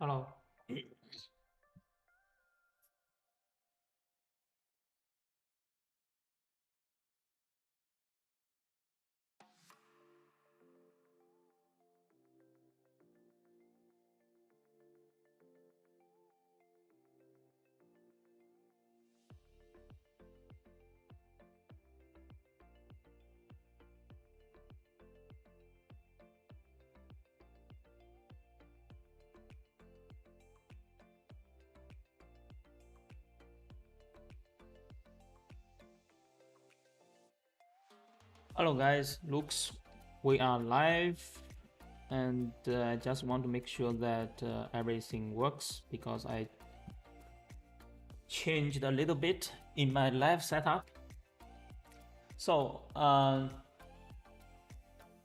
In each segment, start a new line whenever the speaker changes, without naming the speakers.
Hello. Hello guys, looks we are live, and I just want to make sure that everything works because I changed a little bit in my live setup. So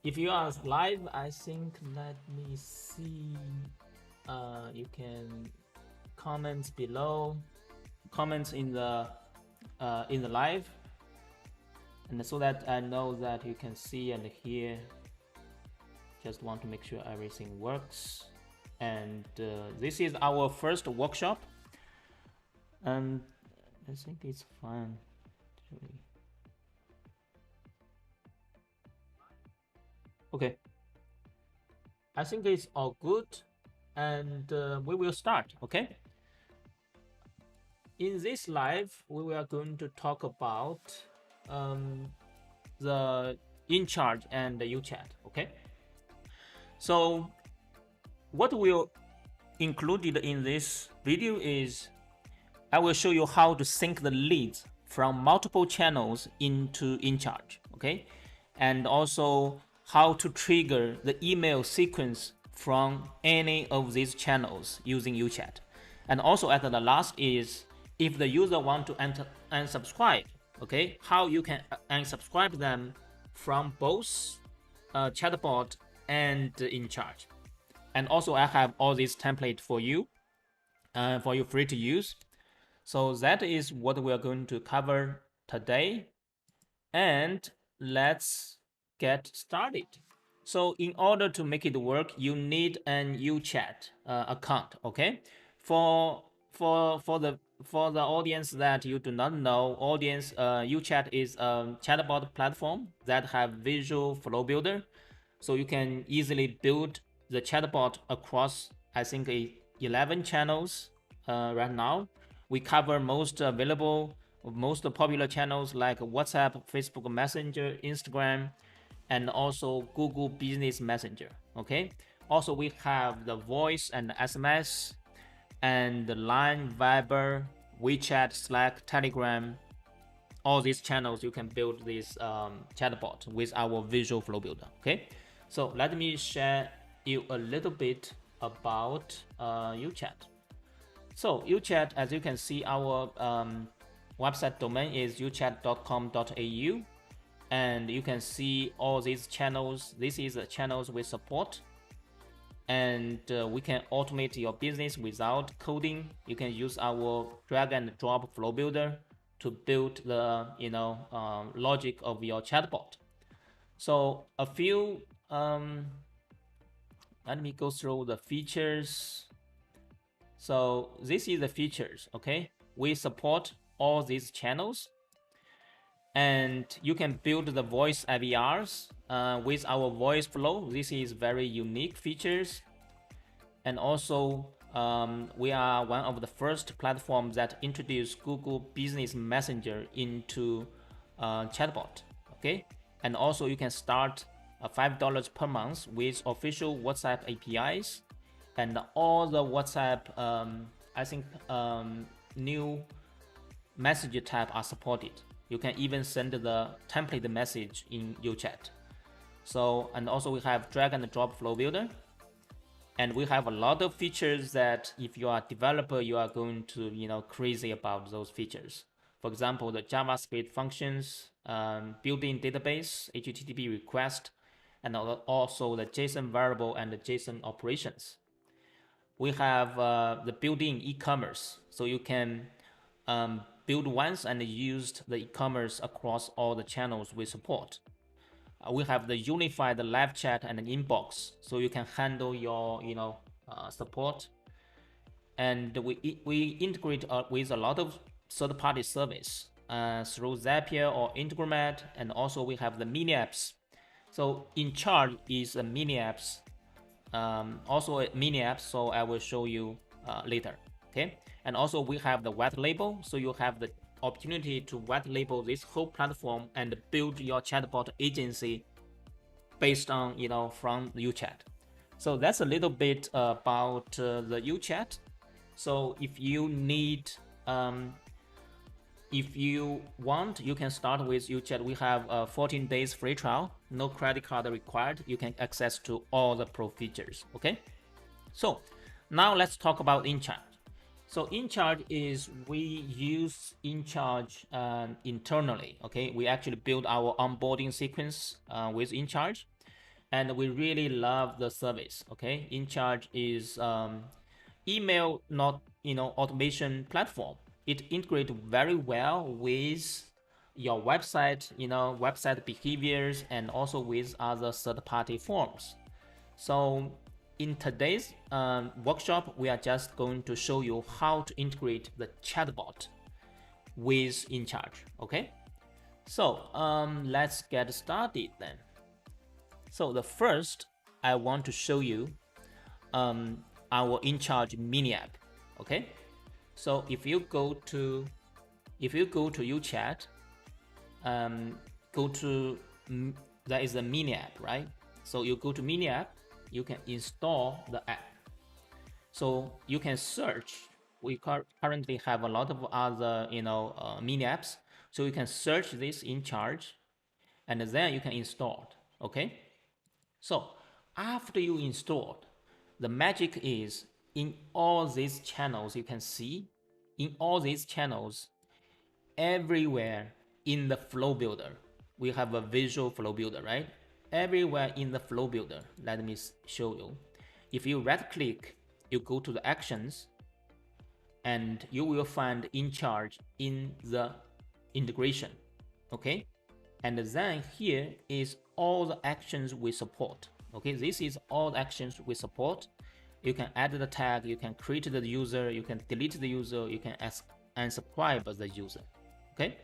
if you are live, I think, let me see, you can comment below, comments in the live, and so that I know that you can see and hear. Just want to make sure everything works. And this is our first workshop, and I think it's fine actually. Okay, I think it's all good, and we will start. Okay, in this live we are going to talk about the Encharge and the UChat. Okay, so what will included in this video is I will show you how to sync the leads from multiple channels into Encharge, okay? And also how to trigger the email sequence from any of these channels using UChat. And also at the last is if the user want to unsubscribe, okay, how you can unsubscribe them from both chatbot and Encharge. And also I have all these template for you free to use. So that is what we are going to cover today, and let's get started. So in order to make it work, you need an UChat account. Okay, for the audience that you do not know, UChat is a chatbot platform that have visual flow builder, so you can easily build the chatbot across, I think, 11 channels right now. We cover most popular channels like WhatsApp, Facebook Messenger, Instagram, and also Google Business Messenger. Okay. Also, we have the voice and SMS, and the Line, Viber, WeChat, Slack, Telegram. All these channels you can build this chatbot with our visual flow builder. Okay. So let me share you a little bit about UChat. So UChat, as you can see, our website domain is uchat.com.au, and you can see all these channels. This is the channels we support, and we can automate your business without coding. You can use our drag and drop flow builder to build the logic of your chatbot. So a few let me go through the features. So this is the features. Okay, we support all these channels, and you can build the voice IVRs with our voice flow. This is very unique features. And also we are one of the first platforms that introduced Google Business Messenger into chatbot. Okay, and also you can start $5 per month with official WhatsApp APIs, and all the WhatsApp I think new message type are supported. You can even send the template message in UChat. So, and also we have drag and drop flow builder, and we have a lot of features that if you are a developer, you are going to crazy about those features. For example, the JavaScript functions, built-in database, HTTP request, and also the JSON variable and the JSON operations. We have the built-in e-commerce, so you can build once and use the e-commerce across all the channels we support. We have the unified live chat and an inbox, so you can handle your support. and we integrate with a lot of third-party service through Zapier or Integromat, and also we have the mini apps. So Encharge is a mini apps, also a mini app. So I will show you later. Okay, and also we have the white label, so you have the opportunity to white label this whole platform and build your chatbot agency based on from UChat. So that's a little bit about the UChat. So if you need if you want, you can start with UChat. We have a 14 days free trial, no credit card required. You can access to all the pro features. Okay, so now let's talk about Encharge. So Encharge is, we use Encharge internally. Okay, we actually build our onboarding sequence with Encharge, and we really love the service. Okay, Encharge is email not automation platform. It integrates very well with your website, website behaviors, and also with other third-party forms. So in today's workshop, we are just going to show you how to integrate the chatbot with Encharge. Okay, so let's get started then. So the first, I want to show you our Encharge Mini App. Okay, so if you go to UChat, there is a Mini App, right? So you go to Mini App, you can install the app. So you can search. We currently have a lot of other mini apps. So you can search this Encharge, and then you can install it. Okay. So after you installed, the magic is in all these channels. You can see in all these channels, everywhere in the flow builder, we have a visual flow builder, right? Everywhere in the flow builder, let me show you. If you right click, you go to the actions, and you will find Encharge in the integration. Okay, and then here is all the actions we support. Okay, this is all the actions we support. You can add the tag, you can create the user, you can delete the user, you can unsubscribe the user. Okay,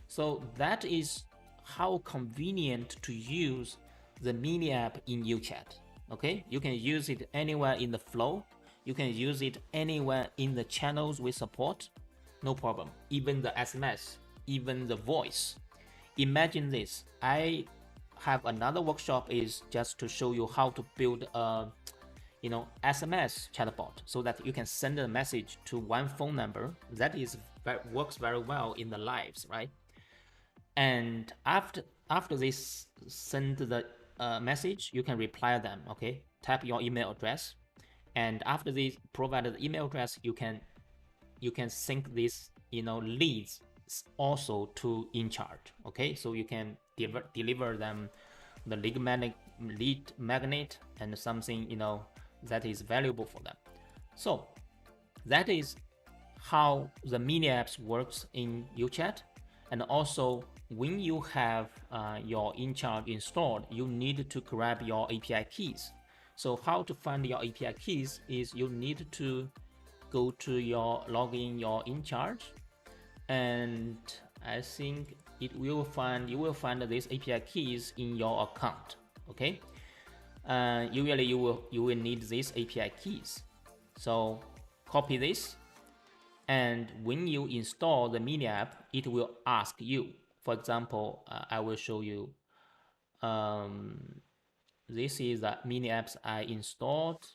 so that is how convenient to use the mini app in UChat. Okay, you can use it anywhere in the flow, you can use it anywhere in the channels we support, no problem. Even the SMS, even the voice. Imagine this, I have another workshop is just to show you how to build a SMS chatbot, so that you can send a message to one phone number. That works very well in the lives, right? And after this send the message, you can reply them. Okay, type your email address, and after this provided email address, you can sync this leads also to Encharge. Okay, so you can deliver them the lead magnet and something that is valuable for them. So that is how the mini apps works in UChat. And also, when you have your Encharge installed, you need to grab your API keys. So how to find your API keys is you need to go to log in your Encharge, and I think you will find these API keys in your account. Okay, usually you will need these API keys. So copy this, and when you install the mini app, it will ask you. For example, I will show you. This is the mini apps I installed.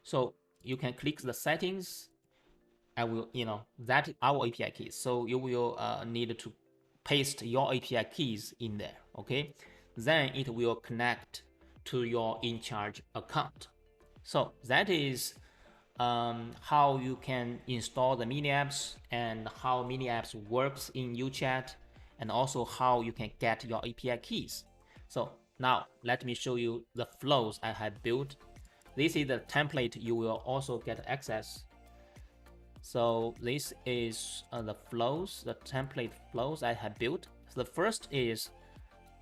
So you can click the settings. I will, that our API keys. So you will need to paste your API keys in there. Okay, then it will connect to your Encharge account. So that is how you can install the mini apps, and how mini apps works in UChat, and also how you can get your API keys. So now let me show you the flows I have built. This is the template you will also get access. So this is the flows, the template flows I have built. So the first is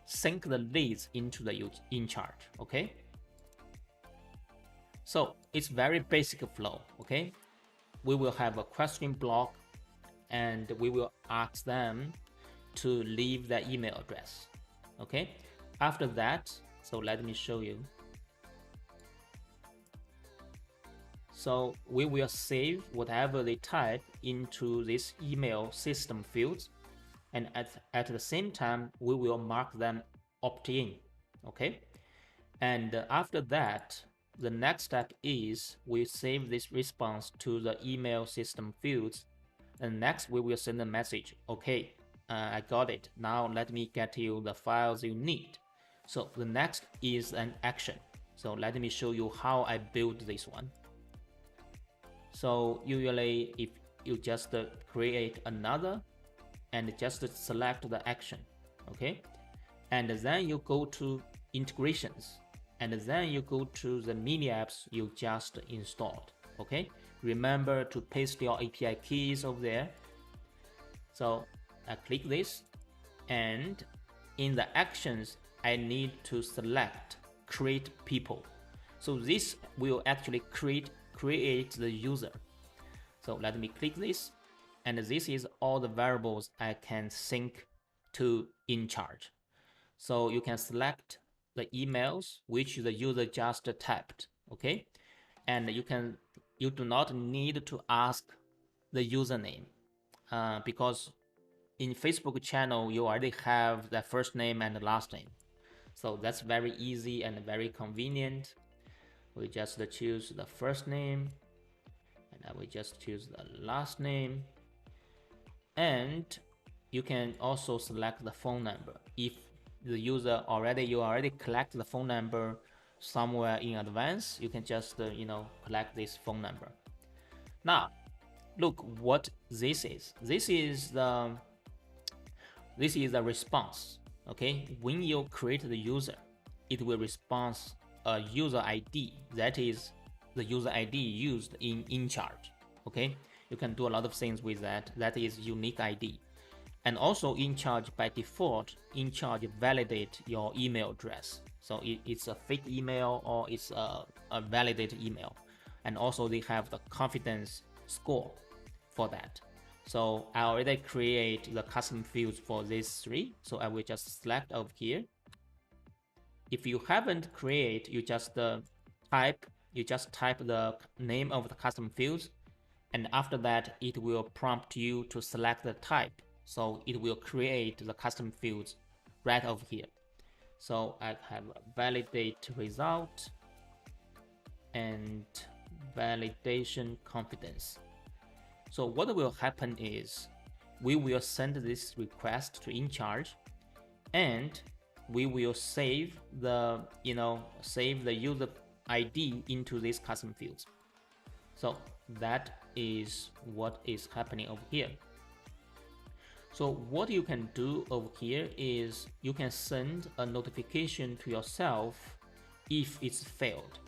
sync the leads into the Encharge. Okay, so it's very basic flow. Okay, we will have a question block, and we will ask them to leave their email address. Okay, after that, so let me show you. So we will save whatever they type into this email system fields, and at the same time we will mark them opt-in. Okay, and after that, the next step is we save this response to the email system fields, and next we will send a message. Okay, I got it. Now let me get you the files you need. So the next is an action. So let me show you how I build this one. So usually if you just create another and just select the action, okay, and then you go to integrations, and then you go to the mini apps you just installed. Okay, remember to paste your API keys over there. So I click this, and in the actions I need to select create people. So this will actually create the user. So let me click this, and this is all the variables I can sync to Encharge. So you can select the emails which the user just typed. Okay, and you do not need to ask the username because in Facebook channel you already have the first name and the last name. So that's very easy and very convenient. We just choose the first name, and I will just choose the last name, and you can also select the phone number. If the user you already collect the phone number somewhere in advance, you can just collect this phone number. Now look what this is. This is the response. Okay, when you create the user, it will respond a user ID, that is the user ID used in Encharge. Okay, you can do a lot of things with that. That is unique ID. And also Encharge by default, Encharge validate your email address. So it's a fake email or it's a validated email. And also they have the confidence score for that. So I already create the custom fields for these three. So I will just select over here. If you haven't created, you just type the name of the custom fields, and after that it will prompt you to select the type. So it will create the custom fields right over here. So I have a validate result and validation confidence. So what will happen is we will send this request to Encharge, and we will save the user ID into these custom fields. So that is what is happening over here. So what you can do over here is you can send a notification to yourself if it's failed.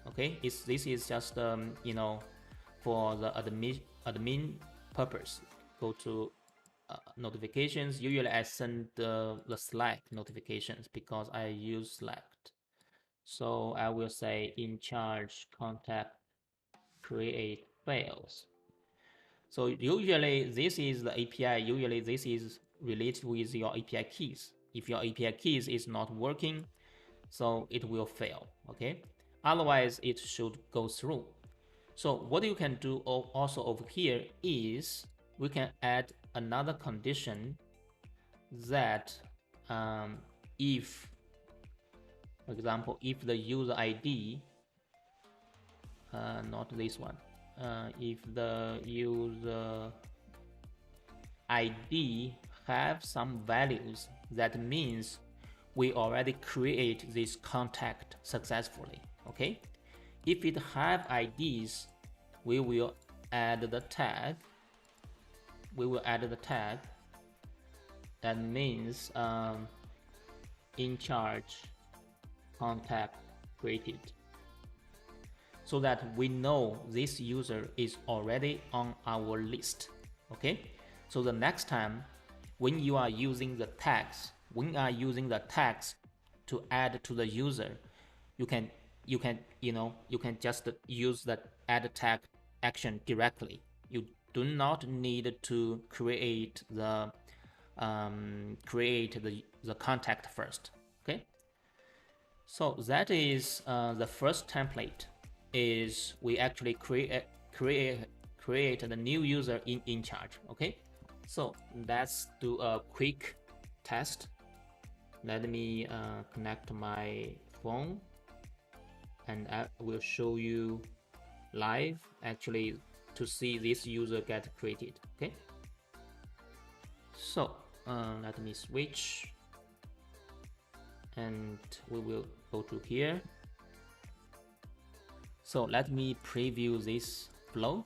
Okay, this is just for the admin purpose. Go to notifications. Usually I send the Slack notifications because I use Slack. So I will say Encharge contact create fails. So usually this is the API. Usually this is related with your API keys. If your API keys is not working, so it will fail. Okay, otherwise it should go through. So what you can do also over here is we can add another condition that if, for example, if the user ID, not this one, if the user ID have some values, that means we already create this contact successfully. Okay, if it have IDs, we will add the tag. That means Encharge contact created, so that we know this user is already on our list. Okay, so the next time when you are using the tags, to add to the user, you can just use that add tag action directly. You do not need to create the contact first. Okay, so that is the first template. Is we actually create the new user in Encharge. Okay, so let's do a quick test. Let me connect my phone, and I will show you live actually to see this user get created. Okay, so let me switch, and we will go to here. So let me preview this flow,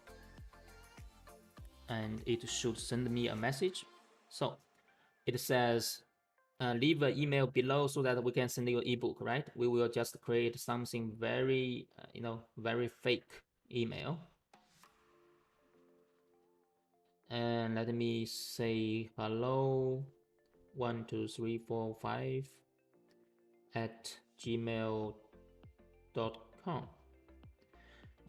and it should send me a message. So it says leave an email below so that we can send you an ebook, right? We will just create something very very fake email, and let me say hello 12345 at gmail.com.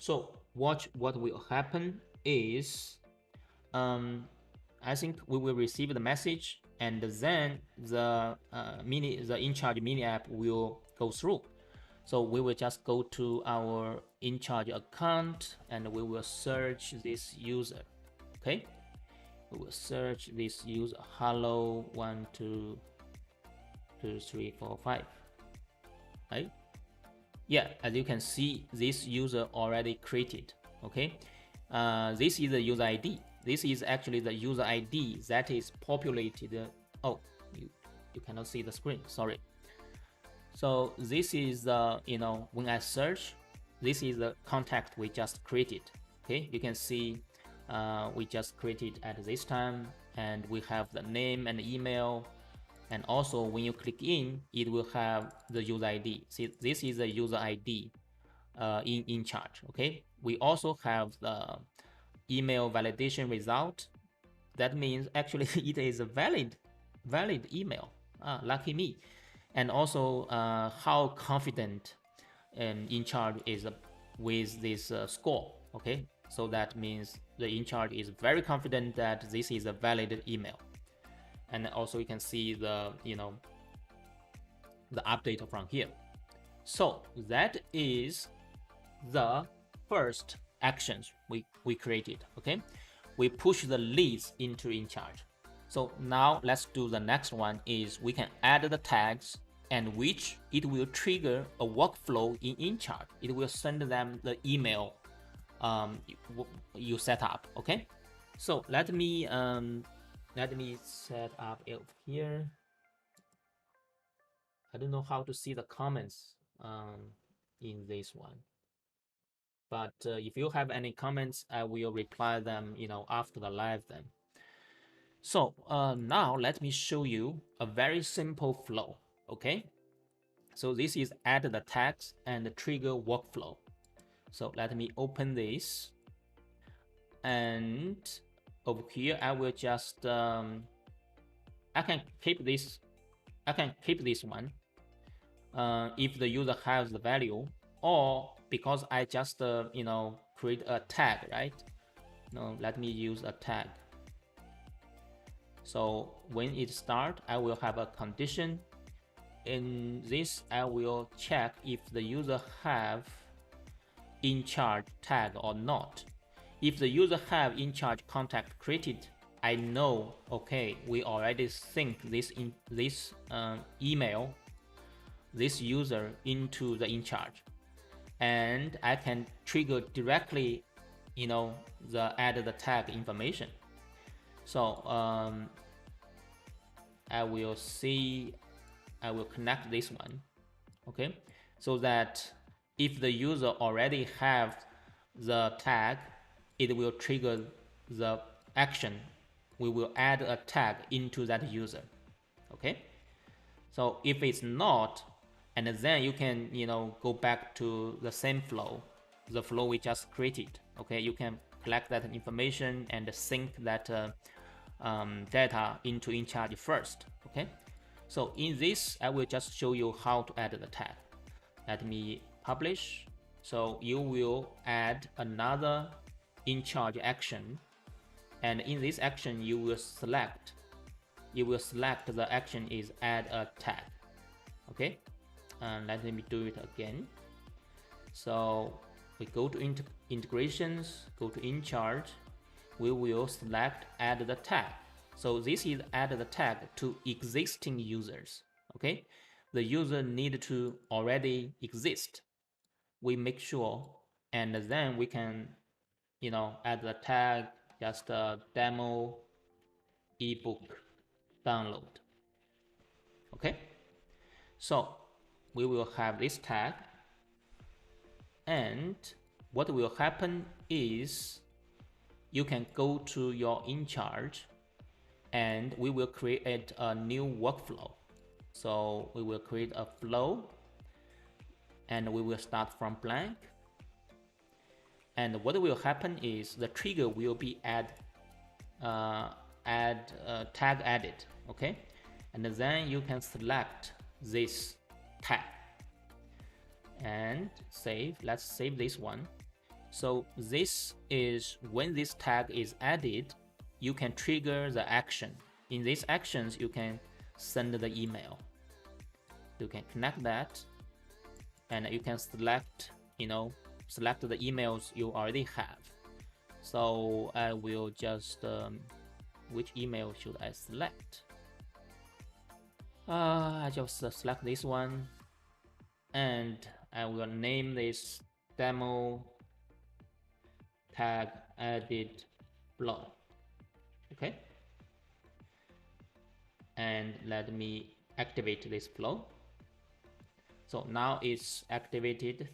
So watch what will happen is I think we will receive the message, and then the Encharge Mini App will go through. So we will just go to our Encharge account, and we will search this user. Okay, we will search this user hello 12345. Right? Yeah, as you can see, this user already created. Okay, this is the user ID. This is actually the user ID that is populated. Oh, you cannot see the screen. Sorry. So this is when I search, this is the contact we just created. Okay, you can see we just created at this time, and we have the name and email. And also when you click in, it will have the user ID. See, this is the user ID in Encharge. Okay, we also have the email validation result. That means actually it is a valid email. Lucky me. And also how confident Encharge is with this score. Okay, so that means the Encharge is very confident that this is a valid email. And also you can see the the update from here. So that is the first actions we created. Okay, we push the leads into Encharge. So now let's do the next one. Is we can add the tags, and which it will trigger a workflow in Encharge. It will send them the email you set up. Okay, so let me set up it here. I don't know how to see the comments in this one, but if you have any comments, I will reply them after the live then. So now let me show you a very simple flow. Okay, so this is add the tags and trigger workflow. So let me open this, and over here I will just I can keep this one if the user has the value, or because I just create a tag, right? No, let me use a tag. So when it starts, I will have a condition. In this, I will check if the user have Encharge tag or not. If the user have Encharge contact created, I know, okay, we already sync this email, this user into the Encharge, and I can trigger directly, the add the tag information. So I will connect this one. Okay, so that if the user already have the tag, it will trigger the action. We will add a tag into that user. Okay, so if it's not, and then you can go back to the same flow, the flow we just created. Okay, you can collect that information and sync that data into Encharge first. Okay, so in this I will just show you how to add the tag. Let me publish. So you will add another Encharge action, and in this action you will select the action is add a tag. Okay, and let me do it again. So we go to integrations, go to Encharge, we will select add the tag. So this is add the tag to existing users. Okay, the user need to already exist. We make sure, and then we can, add the tag, just a demo ebook download. Okay, so we will have this tag, and what will happen is you can go to your Encharge and we will create a new workflow. So we will create a flow and we will start from blank. And what will happen is the trigger will be tag added. Okay, and then you can select this tag and save. Let's save this one. So this is when this tag is added, you can trigger the action. In these actions, you can send the email. You can connect that, and you can select the emails you already have. So I will just which email should I select? I just select this one, and I will name this demo tag added flow. Okay, and let me activate this flow. So now it's activated,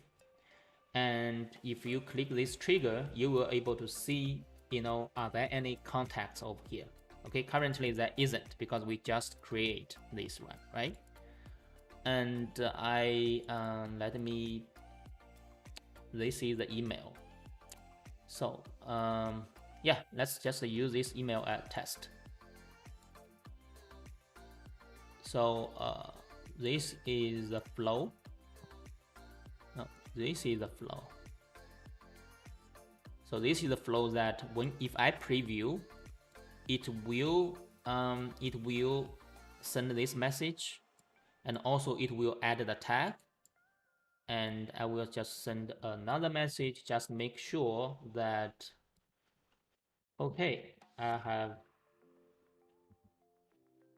and if you click this trigger, you will able to see, are there any contacts over here? Okay, currently there isn't because we just create this one, right? And this is the email. So yeah, let's just use this email as test. So this is the flow. No, this is the flow. So this is the flow that if I preview, it will send this message, and also it will add the tag, and I will just send another message. Just make sure that okay, I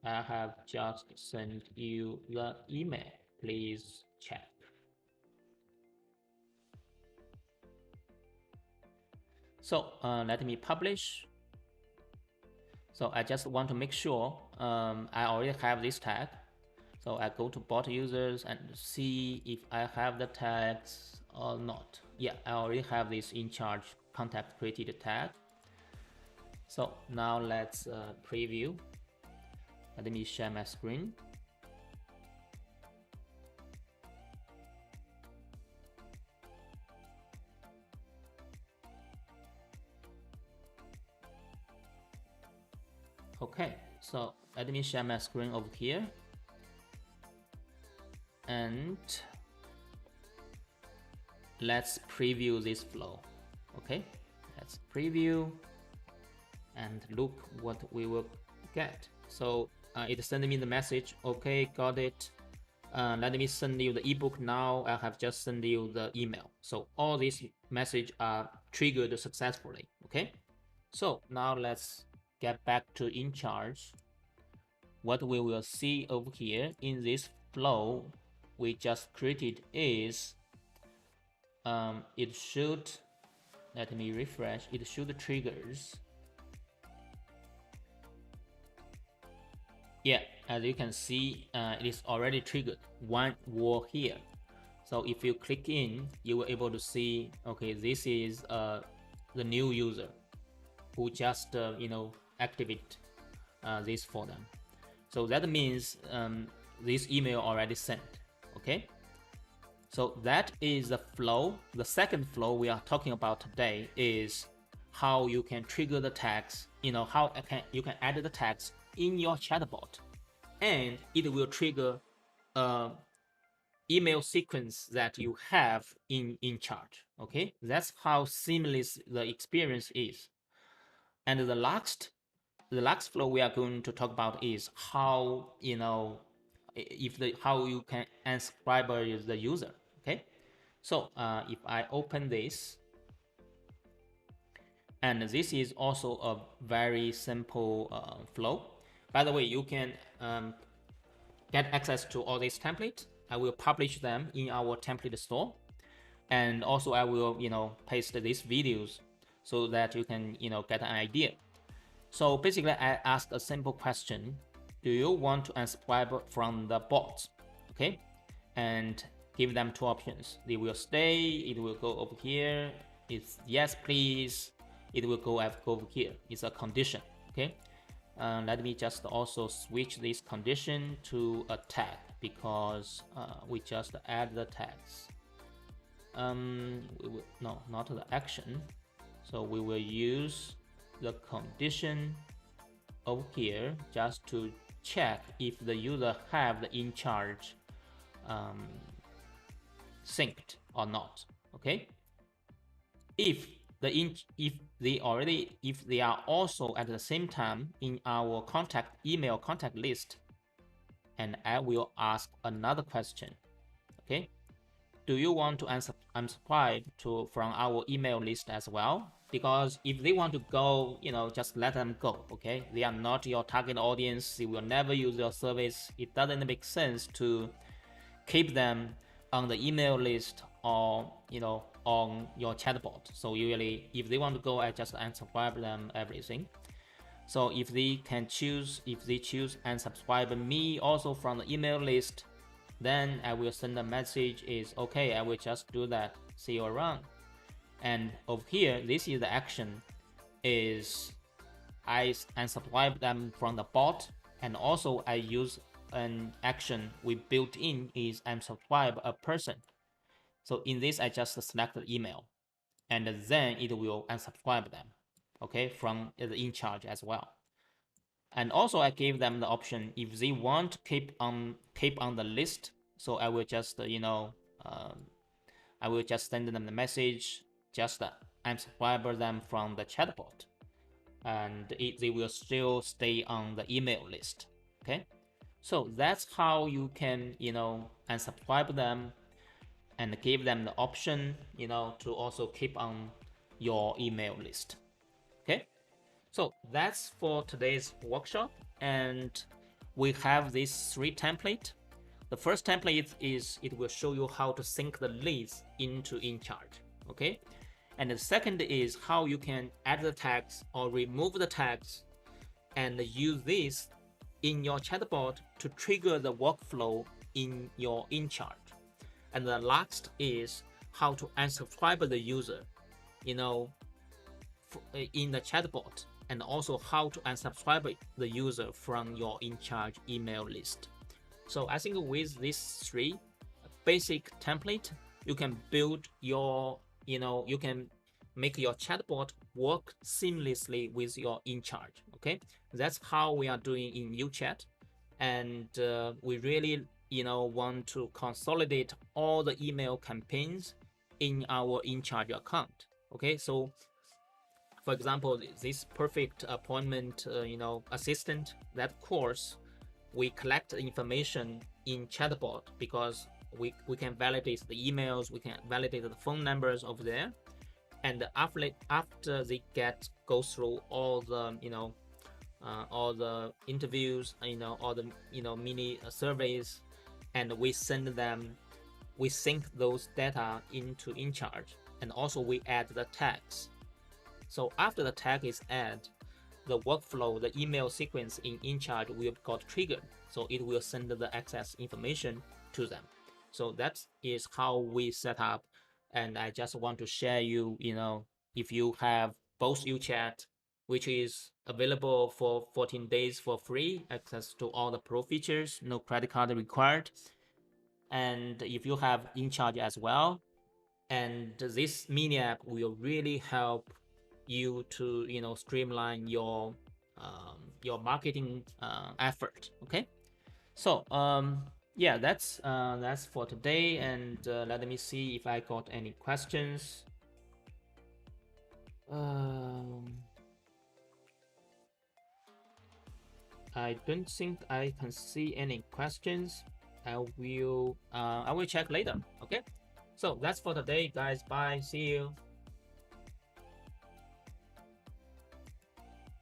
have just sent you the email. Please check. So let me publish. So I just want to make sure I already have this tag. So I go to bot users and see if I have the tags or not. Yeah, I already have this Encharge contact created tag. So now let's preview. Let me share my screen. Okay, so let me share my screen over here. And let's preview this flow. Okay, let's preview and look what we will get. So it sent me the message. Okay, got it. Let me send you the ebook now. I have just sent you the email. So all these messages are triggered successfully. Okay, so now let's get back to Encharge. What we will see over here in this flow we just created is it should, let me refresh, it should triggers. Yeah, as you can see, it is already triggered one wall here. So if you click in, you will able to see, okay, this is the new user who just activate this for them. So that means this email already sent. Okay, so that is the flow. The second flow we are talking about today is how you can trigger the tags. How you can add the tags in your chatbot, and it will trigger email sequence that you have in Encharge. Okay, that's how seamless the experience is. And the last flow we are going to talk about is how, if the how you can unsubscribe the user. Okay, so if I open this, and this is also a very simple flow. By the way, you can get access to all these templates. I will publish them in our template store, and also I will paste these videos so that you can get an idea. So basically, I ask a simple question: do you want to unsubscribe from the bot? Okay, and give them two options. They will stay. It will go over here. It's yes, please. It will go over here. It's a condition. Okay. Let me just also switch this condition to a tag because we just add the tags. No, not the action. So we will use the condition over here just to check if the user have the Encharge synced or not. Okay. If they are also at the same time in our email contact list, and I will ask another question. Okay, do you want to unsubscribe from our email list as well? Because if they want to go, just let them go. Okay, they are not your target audience. They will never use your service. It doesn't make sense to keep them on the email list or on your chatbot. So usually if they want to go, I just unsubscribe them everything. So if they choose unsubscribe me also from the email list, then I will send a message is okay, I will just do that, see you around. And over here, this is the action, is I unsubscribe them from the bot, and also I use an action we built in is unsubscribe a person. So in this, I just select the email, and then it will unsubscribe them, okay, from the Encharge as well. And also I gave them the option if they want to keep on the list. So I will just I will just send them the message, just unsubscribe them from the chatbot, and they will still stay on the email list. Okay, so that's how you can unsubscribe them and give them the option to also keep on your email list. Okay, so that's for today's workshop, and we have these 3 templates. The first template is it will show you how to sync the leads into Encharge. Okay, and the second is how you can add the tags or remove the tags and use this in your chatbot to trigger the workflow in your Encharge. And the last is how to unsubscribe the user, in the chatbot, and also how to unsubscribe the user from your Encharge email list. So I think with these 3 basic template, you can build your, you can make your chatbot work seamlessly with your Encharge. Okay, that's how we are doing in UChat, and we really want to consolidate all the email campaigns in our Encharge account. Okay, so for example, this perfect appointment assistant, that course, we collect information in chatbot because we can validate the emails, we can validate the phone numbers over there, and after they go through all the interviews, all the mini surveys, and we sync those data into Encharge, and also we add the tags. So after the tag is added, the workflow, the email sequence in Encharge will got triggered, so it will send the access information to them. So that is how we set up, and I just want to share you, if you have both UChat, which is available for 14 days for free, access to all the pro features, no credit card required, and if you have Encharge as well, and this mini app will really help you to streamline your marketing effort. Okay, so yeah, that's for today. And let me see if I got any questions. Um, I don't think I can see any questions. I will check later. Okay. So that's for today, guys. Bye. See you.